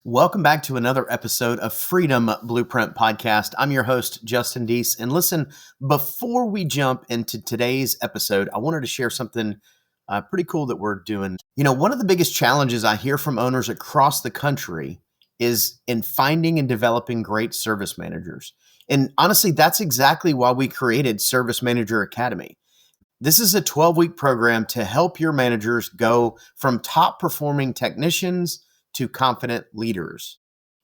Welcome back to another episode of Freedom Blueprint Podcast. I'm your host, Justin Deese. And listen, before we jump into today's episode, I wanted to share something pretty cool that we're doing. You know, one of the biggest challenges I hear from owners across the country is in finding and developing great service managers. And honestly, that's exactly why we created Service Manager Academy. This is a 12-week program to help your managers go from top performing technicians to confident leaders.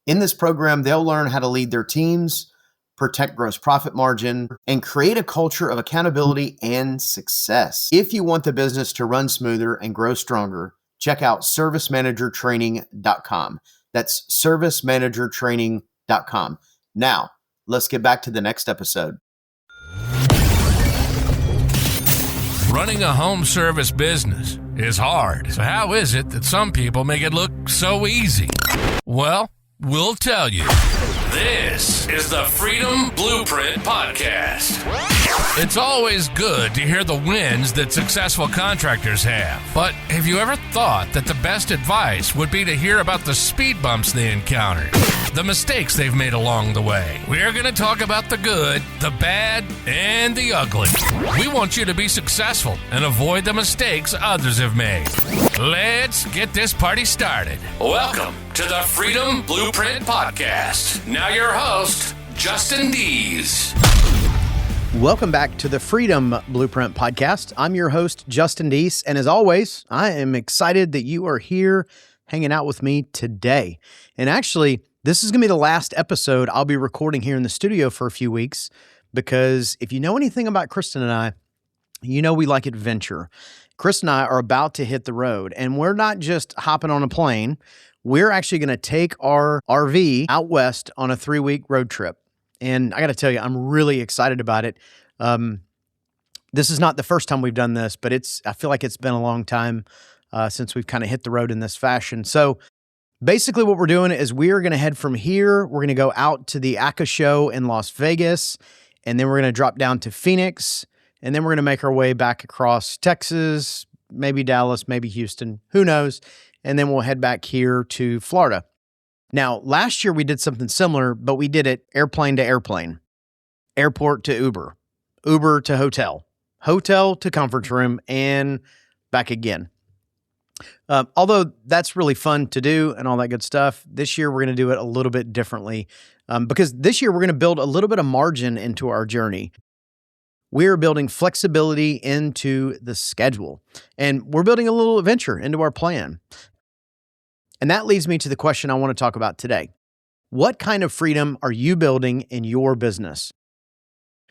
In this program, they'll learn how to lead their teams, protect gross profit margin, and create a culture of accountability and success. If you want the business to run smoother and grow stronger, check out servicemanagertraining.com. That's servicemanagertraining.com. Now, let's get back to the next episode. Running a home service business is hard. So how is it that some people make it look so easy? Well, we'll tell you. This is the Freedom Blueprint Podcast. It's always good to hear the wins that successful contractors have. But have you ever thought that the best advice would be to hear about the speed bumps they encountered, the mistakes they've made along the way? We're going to talk about the good, the bad, and the ugly. We want you to be successful and avoid the mistakes others have made. Let's get this party started. Welcome to the Freedom Blueprint Podcast. Now your host, Justin Deese. Welcome back to the Freedom Blueprint Podcast. I'm your host, Justin Deese, and as always, I am excited that you are here hanging out with me today. And actually, this is going to be the last episode I'll be recording here in the studio for a few weeks, because if you know anything about Kristen and I, you know we like adventure. Kristen and I are about to hit the road, and we're not just hopping on a plane. We're actually going to take our RV out west on a 3-week road trip. And I got to tell you, I'm really excited about it. This is not the first time we've done this, but I feel like it's been a long time since we've kind of hit the road in this fashion. So basically what we're doing is we're going to head from here. We're going to go out to the ACCA show in Las Vegas, and then we're going to drop down to Phoenix, and then we're going to make our way back across Texas, maybe Dallas, maybe Houston, who knows? And then we'll head back here to Florida. Now, last year we did something similar, but we did it airplane to airplane, airport to Uber, Uber to hotel, hotel to conference room, and back again. Although that's really fun to do and all that good stuff, this year we're going to do it a little bit differently because this year we're going to build a little bit of margin into our journey. We're building flexibility into the schedule, and we're building a little adventure into our plan. And that leads me to the question I want to talk about today. What kind of freedom are you building in your business?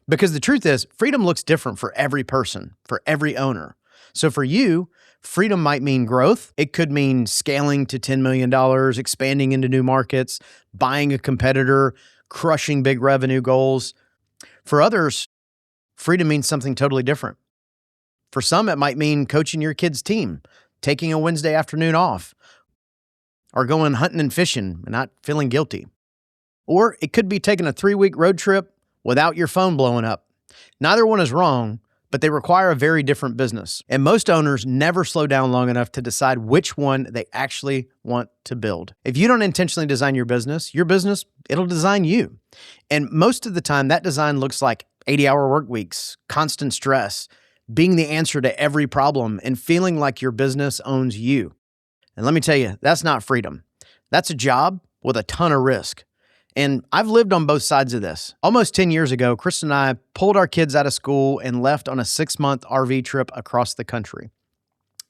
Because the truth is, freedom looks different for every person, for every owner. So for you, freedom might mean growth. It could mean scaling to $10 million, expanding into new markets, buying a competitor, crushing big revenue goals. For others, freedom means something totally different. For some, it might mean coaching your kid's team, taking a Wednesday afternoon off, or going hunting and fishing and not feeling guilty. Or it could be taking a 3-week road trip without your phone blowing up. Neither one is wrong, but they require a very different business. And most owners never slow down long enough to decide which one they actually want to build. If you don't intentionally design your business, it'll design you. And most of the time, that design looks like 80-hour work weeks, constant stress, being the answer to every problem, and feeling like your business owns you. And let me tell you, that's not freedom. That's a job with a ton of risk. And I've lived on both sides of this. Almost 10 years ago, Kristen and I pulled our kids out of school and left on a 6-month RV trip across the country.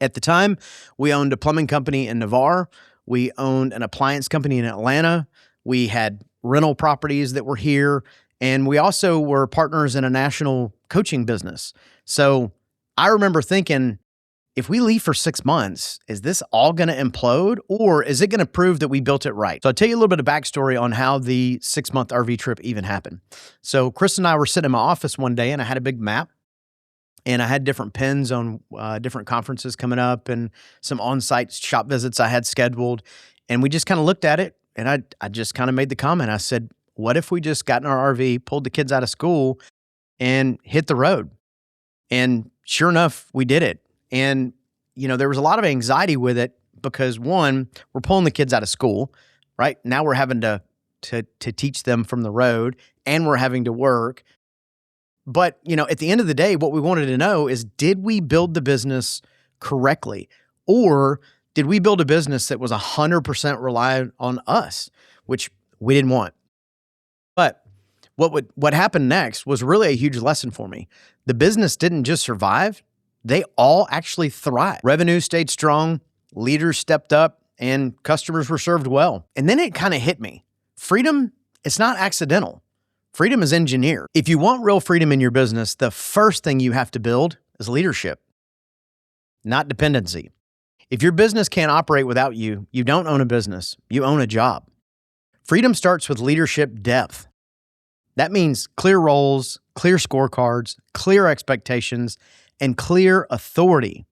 At the time, we owned a plumbing company in Navarre. We owned an appliance company in Atlanta. We had rental properties that were here. And we also were partners in a national coaching business. So I remember thinking, if we leave for 6 months, is this all going to implode, or is it going to prove that we built it right? So I'll tell you a little bit of backstory on how the 6-month RV trip even happened. So Chris and I were sitting in my office one day, and I had a big map, and I had different pins on different conferences coming up and some on-site shop visits I had scheduled. And we just kind of looked at it, and I just kind of made the comment. I said, what if we just got in our RV, pulled the kids out of school, and hit the road? And sure enough, we did it. And, there was a lot of anxiety with it because, one, we're pulling the kids out of school. right? Now we're having to teach them from the road, and we're having to work. But, at the end of the day, what we wanted to know is, did we build the business correctly? Or did we build a business that was 100% reliant on us, which we didn't want? But what happened next was really a huge lesson for me. The business didn't just survive. They all actually thrived. Revenue stayed strong, leaders stepped up, and customers were served well. And then it kind of hit me. Freedom, it's not accidental. Freedom is engineered. If you want real freedom in your business, the first thing you have to build is leadership, not dependency. If your business can't operate without you, you don't own a business, you own a job. Freedom starts with leadership depth. That means clear roles, clear scorecards, clear expectations, and clear authority.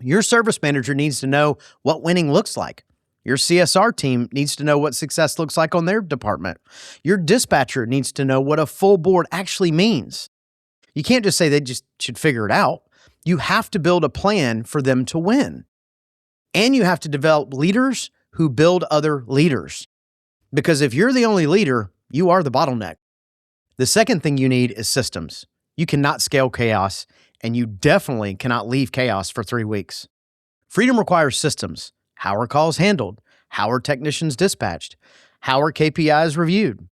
Your service manager needs to know what winning looks like. Your CSR team needs to know what success looks like on their department. Your dispatcher needs to know what a full board actually means. You can't just say they just should figure it out. You have to build a plan for them to win. And you have to develop leaders who build other leaders. Because if you're the only leader, you are the bottleneck. The second thing you need is systems. You cannot scale chaos, and you definitely cannot leave chaos for 3 weeks. Freedom requires systems. How are calls handled? How are technicians dispatched? How are KPIs reviewed?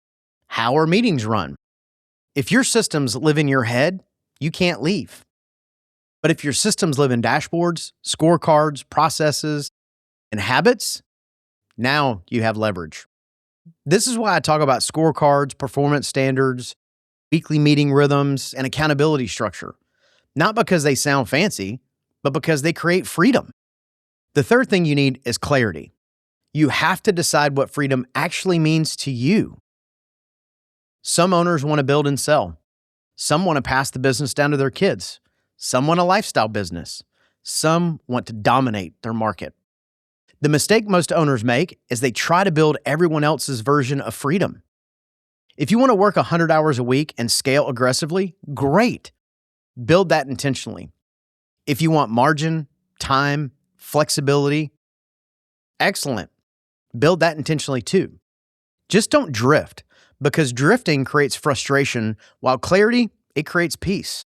How are meetings run? If your systems live in your head, you can't leave. But if your systems live in dashboards, scorecards, processes, and habits, now you have leverage. This is why I talk about scorecards, performance standards, weekly meeting rhythms, and accountability structure. Not because they sound fancy, but because they create freedom. The third thing you need is clarity. You have to decide what freedom actually means to you. Some owners want to build and sell. Some want to pass the business down to their kids. Some want a lifestyle business. Some want to dominate their market. The mistake most owners make is they try to build everyone else's version of freedom. If you want to work 100 hours a week and scale aggressively, great. Build that intentionally. If you want margin, time, flexibility, excellent. Build that intentionally too. Just don't drift, because drifting creates frustration, while clarity, it creates peace.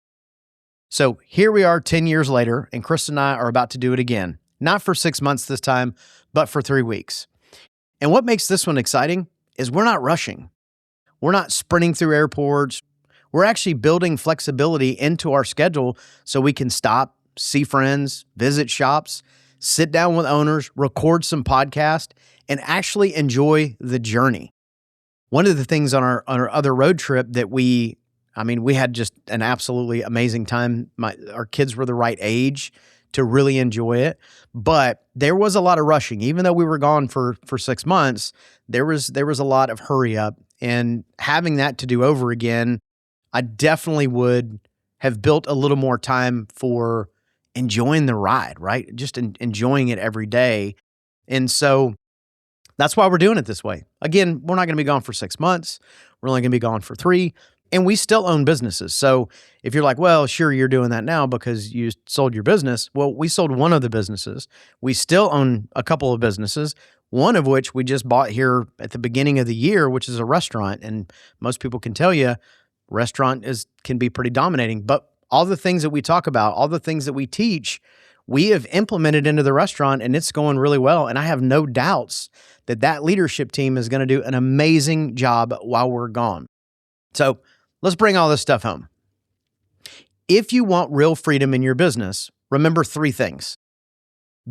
So here we are 10 years later, and Kristen and I are about to do it again. Not for 6 months this time, but for 3 weeks. And what makes this one exciting is we're not rushing. We're not sprinting through airports. We're actually building flexibility into our schedule so we can stop, see friends, visit shops, sit down with owners, record some podcasts, and actually enjoy the journey. One of the things on our other road trip that we had just an absolutely amazing time. Our kids were the right age to really enjoy it, but there was a lot of rushing. Even though we were gone for 6 months, there was a lot of hurry up, and having that to do over again, I definitely would have built a little more time for enjoying the ride, right? Just enjoying it every day. And so that's why we're doing it this way. Again, we're not going to be gone for 6 months. We're only going to be gone for 3. And we still own businesses. So if you're like, well, sure, you're doing that now because you sold your business. Well, we sold one of the businesses. We still own a couple of businesses, one of which we just bought here at the beginning of the year, which is a restaurant. And most people can tell you restaurant can be pretty dominating. But all the things that we talk about, all the things that we teach, we have implemented into the restaurant, and it's going really well. And I have no doubts that leadership team is going to do an amazing job while we're gone. So let's bring all this stuff home. If you want real freedom in your business, remember 3 things.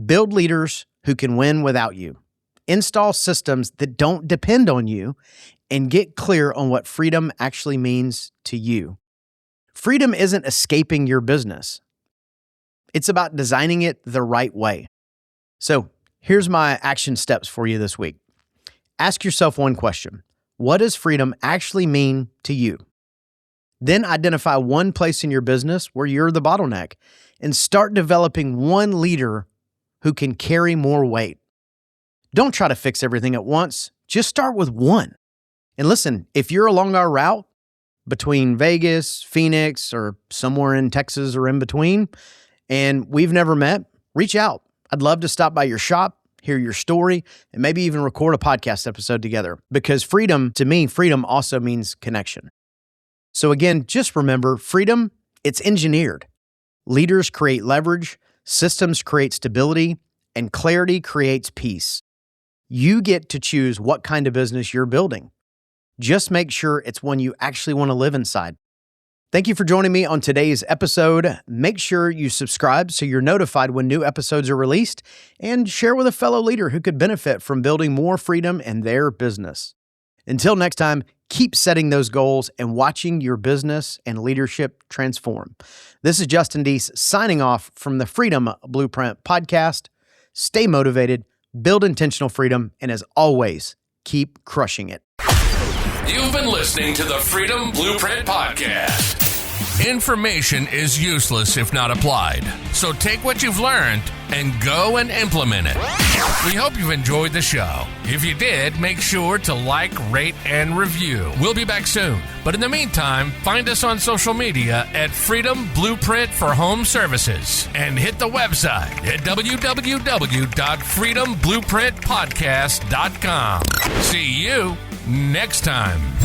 Build leaders who can win without you. Install systems that don't depend on you, and get clear on what freedom actually means to you. Freedom isn't escaping your business. It's about designing it the right way. So here's my action steps for you this week. Ask yourself one question. What does freedom actually mean to you? Then identify one place in your business where you're the bottleneck and start developing one leader who can carry more weight. Don't try to fix everything at once. Just start with one. And listen, if you're along our route between Vegas, Phoenix, or somewhere in Texas or in between, and we've never met, reach out. I'd love to stop by your shop, hear your story, and maybe even record a podcast episode together. Because freedom, to me, freedom also means connection. So again, just remember, freedom, it's engineered. Leaders create leverage, systems create stability, and clarity creates peace. You get to choose what kind of business you're building. Just make sure it's one you actually want to live inside. Thank you for joining me on today's episode. Make sure you subscribe so you're notified when new episodes are released, and share with a fellow leader who could benefit from building more freedom in their business. Until next time, keep setting those goals and watching your business and leadership transform. This is Justin Deese signing off from the Freedom Blueprint podcast. Stay motivated, build intentional freedom, and as always, keep crushing it. You've been listening to the Freedom Blueprint Podcast. Information is useless if not applied. So take what you've learned and go and implement it. We hope you've enjoyed the show. If you did, make sure to like, rate, and review. We'll be back soon. But in the meantime, find us on social media at Freedom Blueprint for Home Services and hit the website at www.freedomblueprintpodcast.com. See you next time.